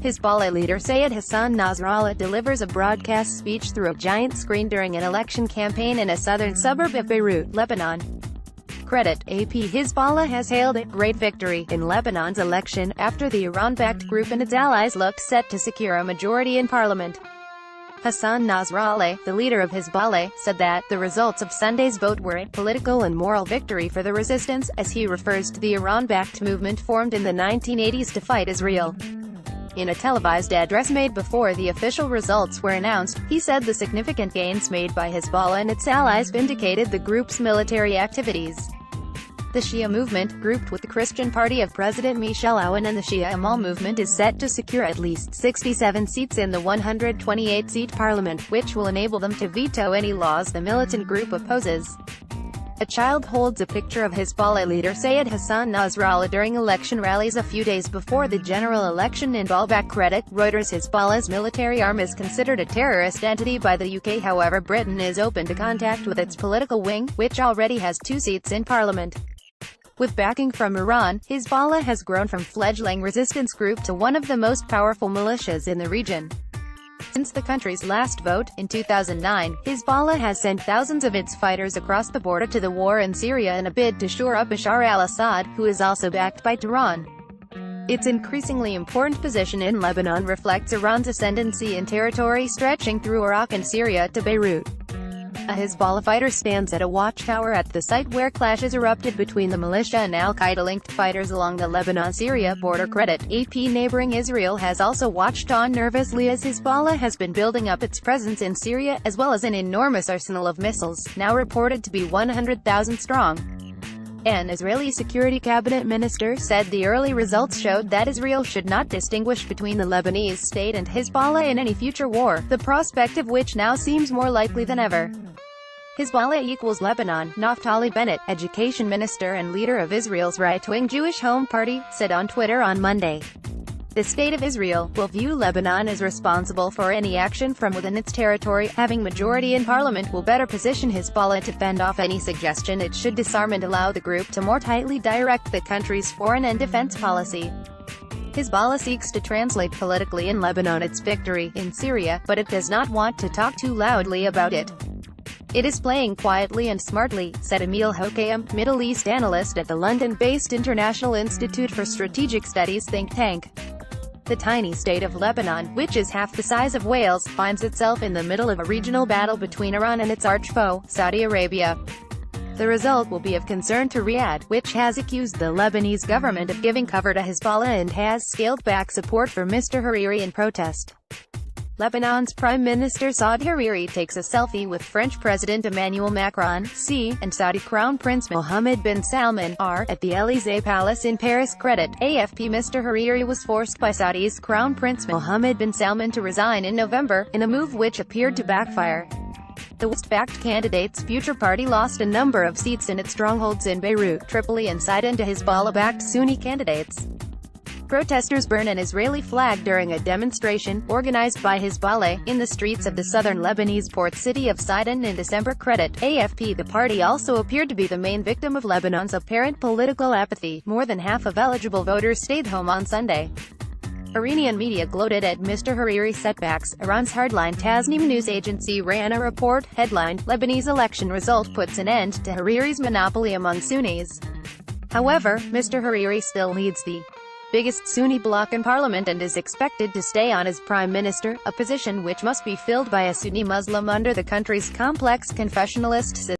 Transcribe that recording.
Hizbollah leader Sayyed Hassan Nasrallah delivers a broadcast speech through a giant screen during an election campaign in a southern suburb of Beirut, Lebanon. Credit AP. Hizbollah has hailed a great victory in Lebanon's election, after the Iran-backed group and its allies look set to secure a majority in parliament. Hassan Nasrallah, the leader of Hizbollah, said that the results of Sunday's vote were a political and moral victory for the resistance, as he refers to the Iran-backed movement formed in the 1980s to fight Israel. In a televised address made before the official results were announced, he said the significant gains made by Hizbollah and its allies vindicated the group's military activities. The Shia movement, grouped with the Christian party of President Michel Aoun and the Shia Amal movement, is set to secure at least 67 seats in the 128-seat parliament, which will enable them to veto any laws the militant group opposes. A child holds a picture of Hizbollah leader Sayyed Hassan Nasrallah during election rallies a few days before the general election in Baalbek. Credit Reuters. Hizbollah's military arm is considered a terrorist entity by the UK. However, Britain is open to contact with its political wing, which already has 2 seats in parliament. With backing from Iran, Hizbollah has grown from fledgling resistance group to one of the most powerful militias in the region. Since the country's last vote, in 2009, Hizbollah has sent thousands of its fighters across the border to the war in Syria in a bid to shore up Bashar al-Assad, who is also backed by Tehran. Its increasingly important position in Lebanon reflects Iran's ascendancy in territory stretching through Iraq and Syria to Beirut. A Hizbollah fighter stands at a watchtower at the site where clashes erupted between the militia and al-Qaeda-linked fighters along the Lebanon-Syria border. Credit AP. Neighboring Israel has also watched on nervously as Hizbollah has been building up its presence in Syria, as well as an enormous arsenal of missiles, now reported to be 100,000 strong. An Israeli security cabinet minister said the early results showed that Israel should not distinguish between the Lebanese state and Hizbollah in any future war, the prospect of which now seems more likely than ever. Hizbollah equals Lebanon, Naftali Bennett, education minister and leader of Israel's right-wing Jewish Home Party, said on Twitter on Monday. The state of Israel will view Lebanon as responsible for any action from within its territory. Having majority in parliament will better position Hizbollah to fend off any suggestion it should disarm and allow the group to more tightly direct the country's foreign and defense policy. Hizbollah seeks to translate politically in Lebanon its victory in Syria, but it does not want to talk too loudly about it. It is playing quietly and smartly, said Emil Hokaim, Middle East analyst at the London-based International Institute for Strategic Studies think tank. The tiny state of Lebanon, which is half the size of Wales, finds itself in the middle of a regional battle between Iran and its arch-foe, Saudi Arabia. The result will be of concern to Riyadh, which has accused the Lebanese government of giving cover to Hizbollah and has scaled back support for Mr. Hariri in protest. Lebanon's Prime Minister Saad Hariri takes a selfie with French President Emmanuel Macron, and Saudi Crown Prince Mohammed bin Salman, at the Élysée Palace in Paris. Credit AFP. Mr. Hariri was forced by Saudi's Crown Prince Mohammed bin Salman to resign in November, in a move which appeared to backfire. The West-backed candidate's future party lost a number of seats in its strongholds in Beirut, Tripoli and Sidon to Hizbollah-backed Sunni candidates. Protesters burned an Israeli flag during a demonstration, organized by Hizbollah, in the streets of the southern Lebanese port city of Sidon in December. Credit AFP. The party also appeared to be the main victim of Lebanon's apparent political apathy. More than half of eligible voters stayed home on Sunday. Iranian media gloated at Mr. Hariri's setbacks. Iran's hardline Tasnim news agency ran a report, headlined, "Lebanese election result puts an end to Hariri's monopoly among Sunnis." However, Mr. Hariri still leads the biggest Sunni bloc in parliament and is expected to stay on as prime minister, a position which must be filled by a Sunni Muslim under the country's complex confessionalist system.